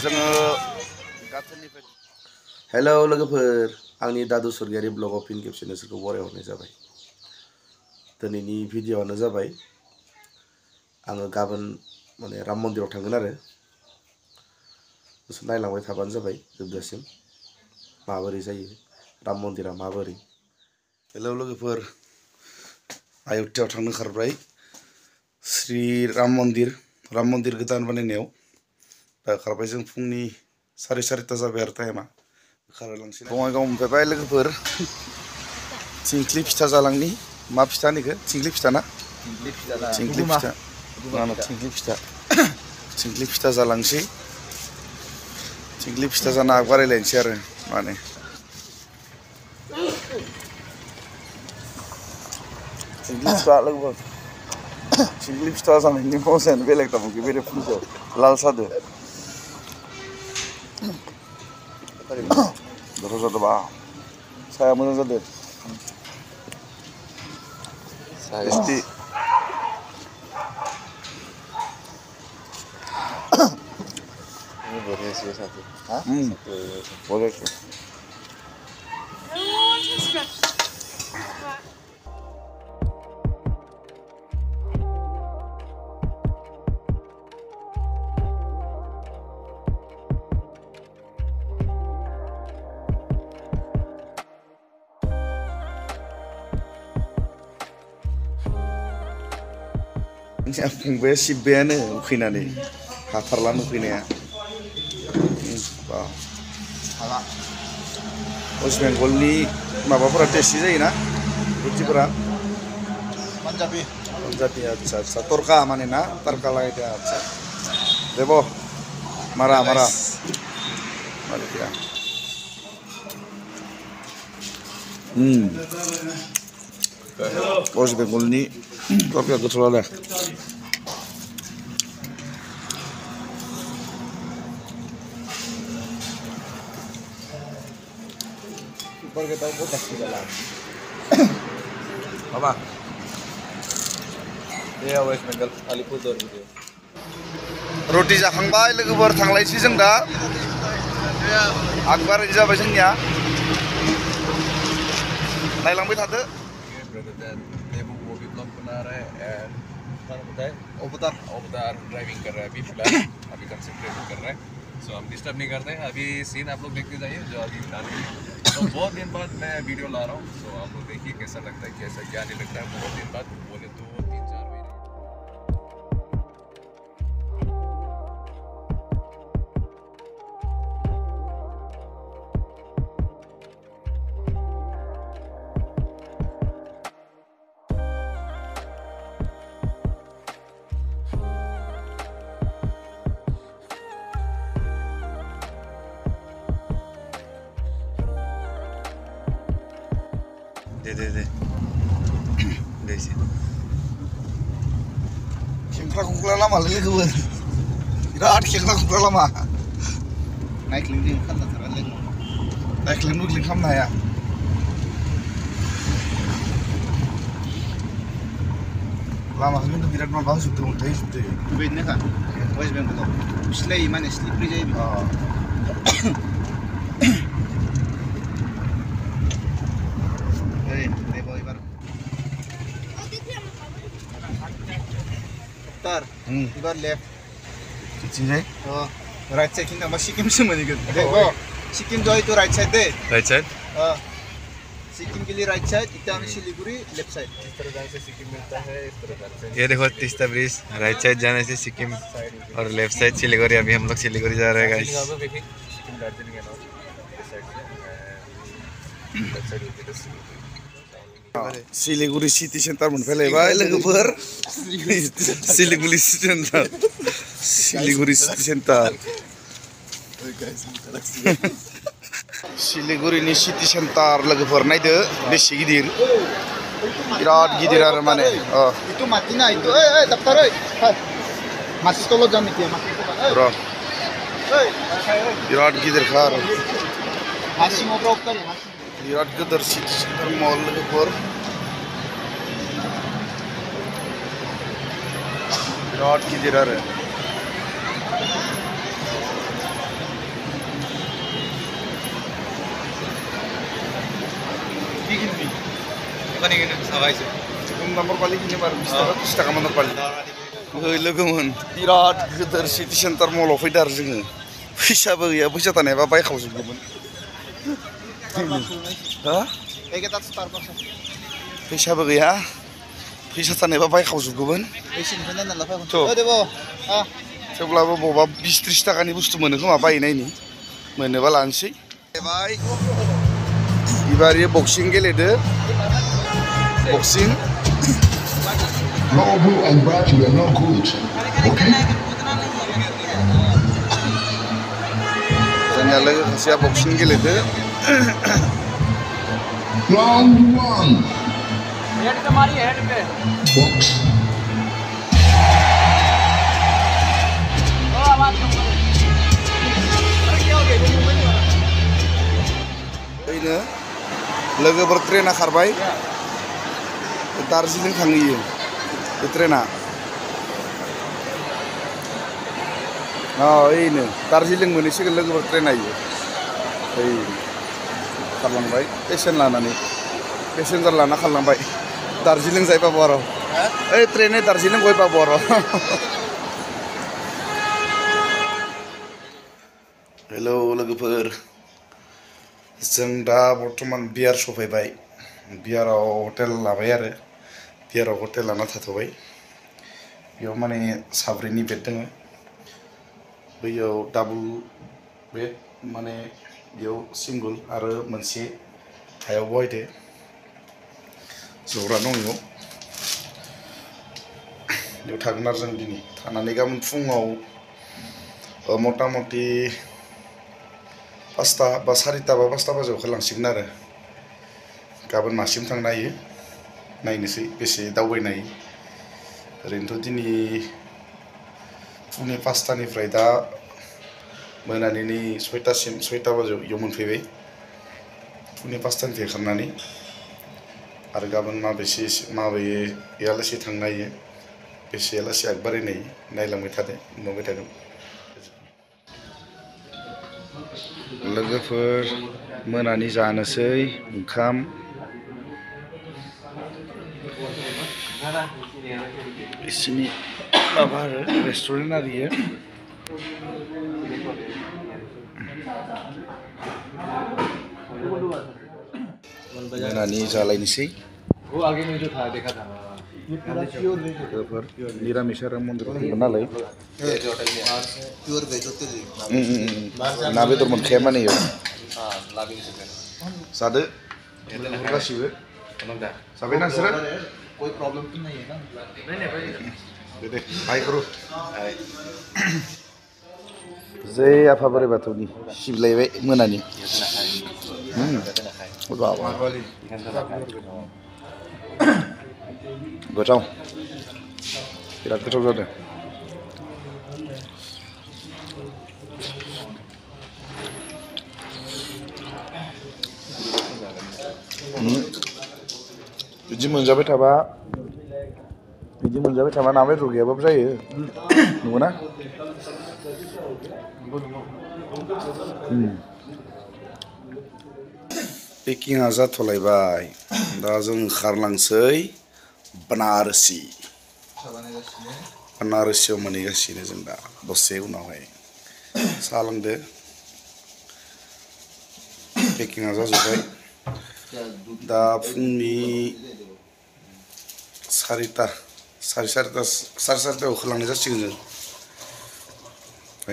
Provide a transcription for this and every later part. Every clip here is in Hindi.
जोङो गाथोननिफ्राय हेलौ लोगोफोर आंनि दादु सरगियारि ब्लगाव फिन खेबसे नोंसोरखौ बरायहरनाय जाबाय। दिनैनि भिडिअ'आनो जाबाय आङो गाबोन माने राम मन्दिराव थांगोन आरो नोंसोर नायलांबाय थाबानो जाबाय जोबजासिम माबोरै जायो राम मन्दिरा माबोरै। हेलौ लोगोफोर आय'ध्यायाव थांनो ओंखारबाय श्री राम मन्दिर गोदान बानायनायाव दा ओंखारबाय जों फुंनि 4:30 जाबाय आरो टाइमा ओंखारलांसै। बङाइगाव मोनफैबाय लोगोफोर थिंख्लि फिथा जालांनि मा फिथा होनो इखो थिंख्लि फिथा ना थिंख्लि फिथा जालांसै थिंख्लि फिथा जाना बारायलायनोसै आरो माने थिंख्लि फिथा जानायनि मजायानो बेलेग दामोन बेरे फुंजायाव लाल सादो गोथाव जादोंबा साया मोजां जादों टेस्टि। बढ़िया सी साथी बढ़िया सी फंबाया सिब्बायानो उखैनानै हाथारलानो उखैनाया। वेस्ट बेंगलनि माबाफोरा टेस्टि जायोना रुटिफोरा पान्जाबि आच्छा आच्छा तरका माने ना तरका लागायदो आच्छा देबो मारा मारा मारे दिया वेस्ट बेंगलनि तरकाया गोथावआनो। Apa? Dia West Bengal Alipurduar video. रोटी जाखांबाय लोगोफोर थांलायसै जों दा आगबार जाबाय जोंनिया नायलांबाय थादो। अवतार ड्राइविंग कर रहा है अभी फिलहाल अभी कंसंट्रेट कर रहा है सो हम डिस्टर्ब नहीं करते हैं। अभी सीन आप लोग देखते जाइए जो अभी तो बहुत दिन बाद मैं वीडियो ला रहा हूँ सो आप लोग देखिए कैसा लगता है कैसा क्या नहीं लगता है। बहुत दिन बाद बोले तो 3-4 महीने दे एसे खेंख्रा खुंख्रा लामालै लोगोफोर बिराद खेंख्रा खुंख्रा लामा नायख्लिं खालामनो हाया। लामाखौ खिन्थु बिराद माबा होजोबदों अन्थाइ होजोबदों बेबायदिनोखा वेस्ट बेंगलाव फिस्लायै माने स्लिपरि जायो बिदि। इबार लेफ्ट बिथिंजाय राइट साइड खिन्थु थांबा सिक्किमसो मोनहैगोन। सिक्किम जय तो राइट साइड दे राइट साइड सिक्किम के लिए राइट साइड इतना में सिलीगुड़ी लेफ्ट साइड। इस तरह जाने से सिक्किम मिलता है इस तरह जाने से ये देखो तीस्ता ब्रिज राइट साइड जाने से सिक्किम और लेफ्ट साइड सिलीगुड़ी। अभी हम लोग सिलीगुड़ी जा रहे हैं guys. Sikkim Darjeeling and all this side से सिलीगुड़ी सिटी सेन्टार मोनफैलायबाय लोगोफोर सिलीगुड़ी सिटी सेन्टार सिलीगुड़ीनि सिटी सेन्टार लोगोफोर नायदो बेसे गिदिर बिराद गिदिर आरो माने itu mati na itu daftar masih tolo jam itu र बिराद गिदिरखा आरो masih ngobrol kan बिराद गिदिर सिटी सेन्टार मल लोगोफोर बिराद गिदिर आरो पानी के सवाई से नम्बर पाली किने बार 20 टाका नम्बर पाली लोगोमोन बिराद गिदिर सिटि सेन्टार मलाव फैदों आरो जोङो फैसाबो गैया फैसा थानायबा बायखावजोबगौमोन हा एकेटा स्टारबाक्स फैसाबो गैया फैसा थानायबा बायखावजोबगौमन एसिनिफ्राय नायना लाफागोन थ' देब थेवब्लाबो बबावबा 20-30 टाकानि बुस्थु मोनो खोमा बायनायनि मोनोबा लानोसै बाय एबार बक्सिं गेलेदो बक्सिं No, bro, and Brad, you are not good. Okay? जोंनिया लोगो सासेया बक्सिं गेलेदो Round 1. Box. ओरैनो लोगोफोर ट्रेना खारबाय दार्जिलिं थांहैयो बे ट्रेना ओइनो दार्जिलिं मोनहैसिगोन लोगोफोर ट्रेना इयो ओइ खारलांबाय पेसेन्जार लाना खारलांबाय दार्जिलिं जाय पाबो आरो ओइ ट्रेने दार्जिलिं गय पाबो आरो हेलौ लोगोफोर जों दा बर्तमान बियार सफैबाय बियाराव हटेल लाबाय आरो बियाराव हटेल लाना थाथ'बाय बेयाव माने साब्रैनि बेड दङ बैयाव डाबल बेड माने बेयाव सिंगल आरो मोनसे हायाव बहायदो जग्रा दं बेयाव थागोन आरो जों दिनै थानानै गाबोन फुङाव मथा मथि 5टा बा 4टा बा 5टा बाजियाव ओंखारलांसिगोन आरो गाबोन मासिम थांनो हायो नायनोसै बेसे दावबायनो हायो ओरैनोथ' दिनै फुंनि 5टानिफ्राय दा मोनानि 6टासिम 6टा बाजियाव इयाव मोनफैबाय फुंनि 5टानिफ्राय ओंखारनानै आरो गाबोन माबेयालासे थांनो हायो बेसेयालासे आगबारायनाय नायलांबाय थादो नुबाय थागोन लोगोफोर मोनानि जानोसै ओंखाम बिसिनि माबा आरो रेस्टुरेन्ट आरो इयो मोनानि जालायनोसै वो आगे में जो था देखा था लोगोफोर निरामिस आरो मन्दिराव थांगोन नालाय प्योर वेज होते ना बेदर मोनखाया माने इयाव लाबिं जादो लोगोफोर गासिबो जाबाय ना नोंसोरो कोई प्रॉब्लम तो नहीं है ना दे हाय करो जै आफा बोराइ बाथौनि सिबिलायबाय मोनानि गोथाव बिराद गोथाव जादों बिदि मोनजाबाय थाबा ना बेदर गैयाबाबो जायो नंगौना पेकिंआ जाथ'लायबाय दा जों ओंखारलांसै बनारसियाव मोनहैगासिनो जों दा दसे उनावहाय साहा लोंदो पेकिंआ जाजोब्बाय दा फुंनि 4:30 ओंखारलांनाय जासिगोन जों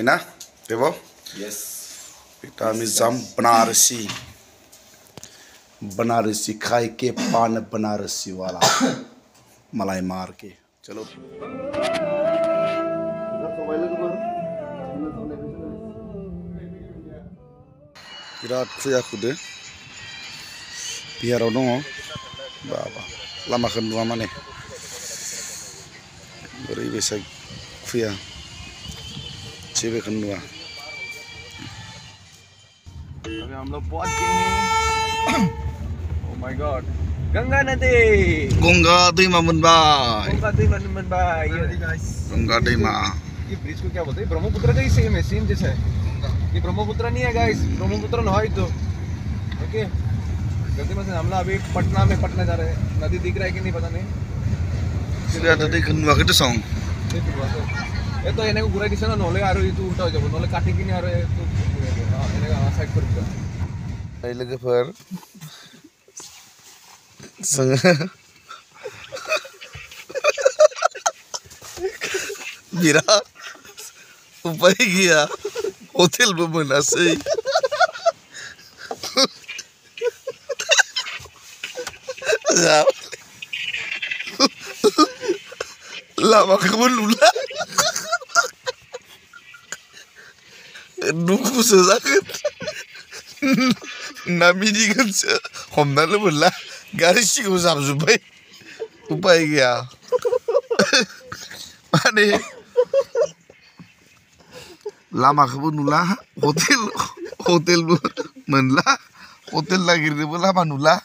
ना देबाव यस बेटा आम्ही जाम बनारसी खाए के पान बनारसी वाला मलाई मार के चलो बिराद खुया खुदो बिहाराव दङ बाबा लामाखौ नुवा माने ओरैबायसा खुया जेबोखौनो नुवा अभी हम लोग पहुंच गए हैं ओह माय गॉड गंगा नदी गंगा दैमा मोनबाय गंगा दैमा ये ब्रिज को क्या बोलते हैं ब्रह्मपुत्र का ही सेम है सेम जैसा है ये ब्रह्मपुत्र नहीं है गाइस ब्रह्मपुत्र नहीं तो ओके गलती में से हमला अभी पटना में पटना जा रहे हैं नदी दिख रहा है कि नहीं पता नहीं Sudah ada di kedua kita song. ये तो इन्हें को गुराई दिशा ना नॉले आ रही तू उल्टा हो जाओ नॉले काटे की नहीं आ रहे तो इन्हें का साइड पर भी Ay logofer. Sang. Mira. Upay gaya. Hotel memenasai. Lama kebun lula. Nunggu sesakit. Nami di kan homna le bola. Garis sih gue sabzubai. Upay gaya. Mana? Lama kebun lula. Hotel menla. Hotel lagi di bola manula.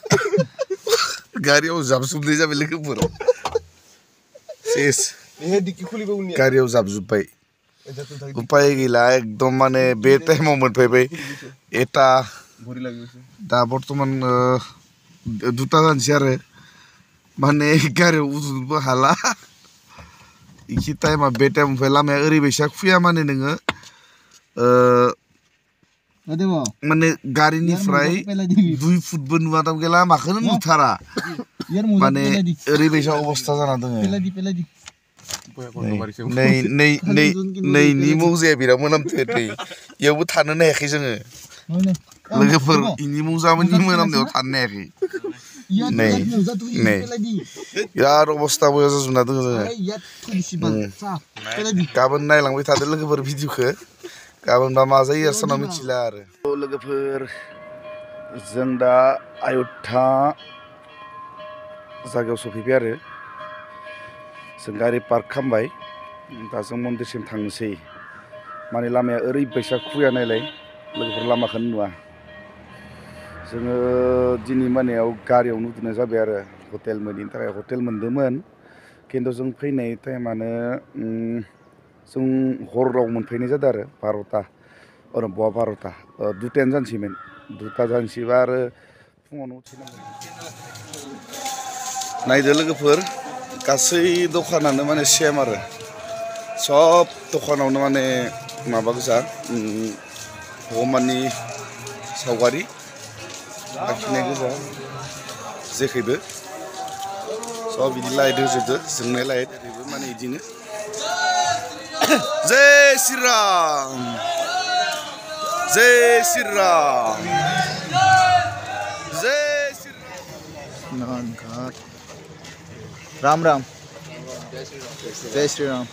Gari au zabzub deh jadi lagi pura. Sis. ये डिक्की खुली पे उन्हीं Gari au zabzubai. Upay gila ekdom mane bete moment pepe. Eta भूरी लगी उसे दा बर्तमान दुटा जानसै आरो माने गारियाव उदुनोबो हाला इखि टाइमा बे टाइमनिफ्राय लामाया ओरैबायसा खुया माने नोङो अरे वो माने गारिनिफ्राय 2 फुटबो नुवा दाम गेला माखौनो नुथारा यार मुझे माने ओरैबायसा अबस्था जाना दोङो पहला दी नै नि मौजाया बिराद मोनामथेरै इयावबो थानोनो हायाखै जोङो लोगोफोर इनि मौजामोननि मोनामनायाव थानो हायाखै नहीं बिराद अबस्था बया जाजोबना दोङो जोङो गाबोन नायलांबाय थादो लोगोफोर भिडिअखौ गाबोनबा मा जायो आरो मिथिला आरो लोगोफोर जों दा आयध्या जायगायाव सफैबाय आरो जों गारि पार्क खालामबाय दा जों मन्दिरसिम थांनोसै माने लामाया ओरैबायसा खुया नायलाय लोगोफोर लामाखौनो नुवा जोङो दिनै मोनायाव गारियावनो उन्दुनाय जाबाय आरो हटेल मोनैनि थाखाय हटेल मोनदोंमोन खिन्थु जों फैनाय टाइमानो जों हराव मोनफैनाय जादों आरो 12टा अरे बहा 12टा 2टायानो जानोसैमोन 2टा जानोसैबा आरो फुङावनो उथिनांगोन नायदो लोगोफोर गासै दखानानो माने सेम आरो सब दखानावनो माने माबा गोजा भगबाननि सावगारि आखिनाय गोजा जेखैबो सब बिदि लाइट होजोबदो जोंनाय लाइट ओरैबो माने बिदिनो जय श्री राम जय श्री राम जय श्री राम राम राम जय श्री राम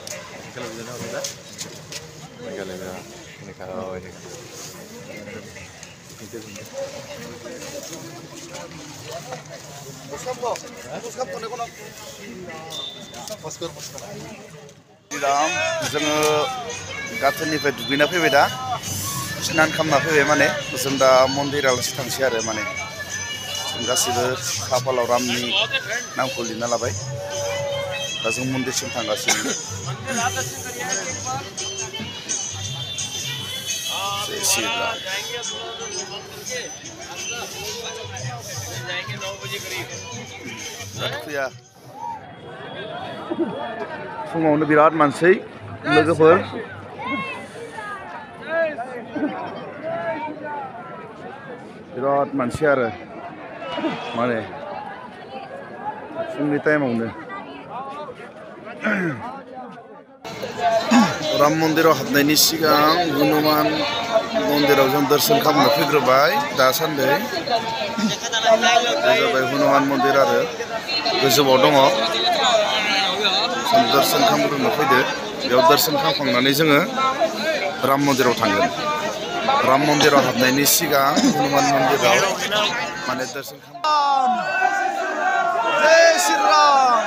राम जोङो गाथोननिफ्राय दुगैना फैबाय दा स्नान खालामना फैबाय माने जों दा मन्दिरावसो थांसै आरो माने जों गासिबो खाफालाव रामनि नामखौ लिरना लाबाय दा जों मन्दिरसिम थांगासिनो जय श्री राम खुया फुङावनो बिराद मानसि लोगोफोर बिराद मानसि आरो माने फुंनि टाइमावनो राम मन्दिराव हाबनायनि सिगां हनुमान मन्दिराव जों दर्शन खालामनो फैग्रोबाय दासान्दि बे जाबाय हनुमान मन्दिर आरो गोजौआव दङ जों दर्शन खालामग्रोनो फैदो बेयाव दर्शन खालामखांनानै जोङो राम मन्दिराव थांगोन राम मन्दिराव हाबनायनि सिगां हनुमान मन्दिराव माने दर्शन जय श्री राम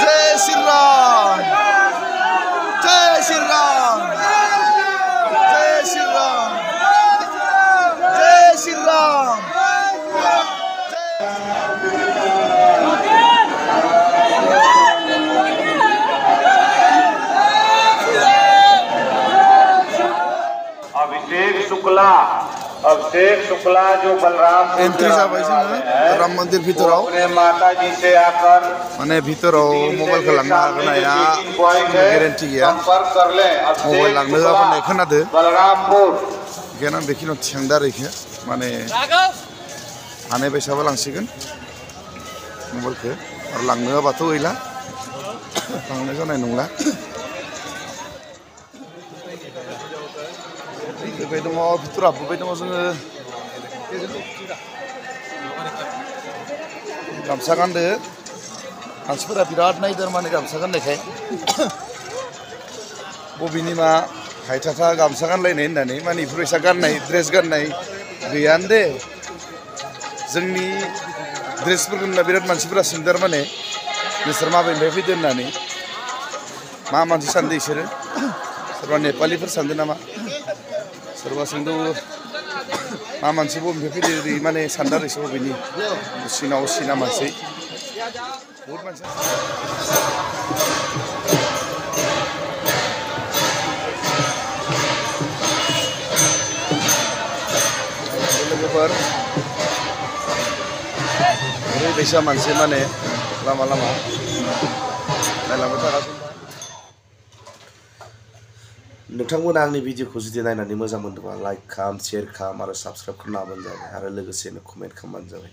जय श्री राम जय श्री राम जय श्री राम जय श्री राम अभिषेक शुक्ला अभिषेक शुक्ला जो बलरामपुर एंट्री जाबाय जोङो राम मंदिर भितराव अपने माता जी से आकर माने भितराव मबाइलखौ लांनो हागोन हाया गेरेन्टि गैया संपर्क कर लें। मबाइल लांनो होआ होननाय खोनादो बलरामपुर बेखायनो आं बेखिनियाव थिखांदो आरो इखो माने हानाय बायसाबा लांसिगोन मबाइलखौ आरो लांनो होआबाथ' गैला लांनाय जानाय नंला फैबाय दङ भितर हाबबोबाय दङ जोङो गामसा गानदो मानसिफोरा बिराद नायदों माने गामसा गाननायखाय बबेनि मा हायथाथा गामसा गानलायनाय होननानै माने इफोरबायसा गाननाय ड्रेस गाननाय गैयानो दे जोंनि ड्रेसफोरखौ नुना बिराद मानसिफोरा सोंदों माने नोंसोर माबेनिफ्राय फैदों होननानै मा मानसि सानदों इसोरो सोरबा नेपालिफोर सानदों नामा सोरबा सोंदों मा मानसि बबेनिफ्राय फैदों ओरै माने सानदों आरो इसोर बबेनि असिना मानसि बहुत मानसि लोगोफोर ओरैबायसा मानसि माने लामा लामा नायलांबाय थागासिनो नोंथांमोना आंनि भिडिअखौ जुदि नायनानै मोजां मोनदोंबा लाइक खालाम शेयार खालाम आरो साबस्क्राइब खालामनो हाबानो जाबाय आरो लोगोसेनो कमेन्ट खालामबानो जाबाय।